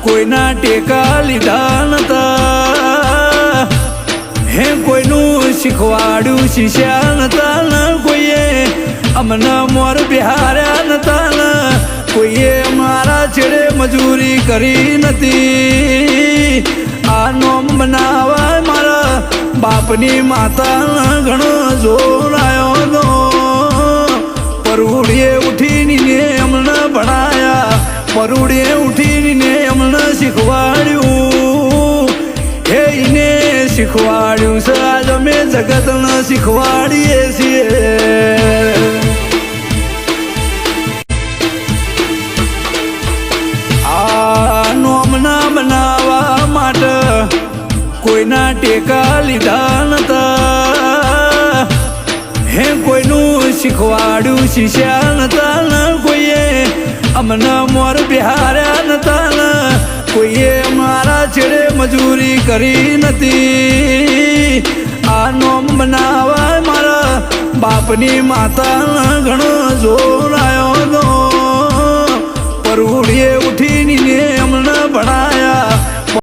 કોઈના ટેકા લીધા નતા હે કોઈનું શીખવાડ્યું શીશ્યા નતા ને કોઈએ અમને મોર બિહાર્યા નતા ને કોઈએ મારા છેડે મજૂરી કરી નથી આ નોમ બનાવા મારા બાપની માતા ઘણો જોર આવ્યો નો પરુડીએ ઉઠીને અમને ભણાયા પરુડીએ ઉઠીને અમને શીખવાડ્યું હે એને શીખવાડ્યું છે આજ અમે જગતને શીખવાડીએ છીએ આ નોમના બનાવવા માટે કોઈના ટેકા લીધા નતા હે કોઈનું શીખવાડ્યું શીશ્યા નતા ને કોઈએ અમને મોર બિહાર્યા નતા ને કોઈએ મારા છેડે મજૂરી કરી નથી આ નોમ બનાવા મારા બાપની માતા ઘણો જોર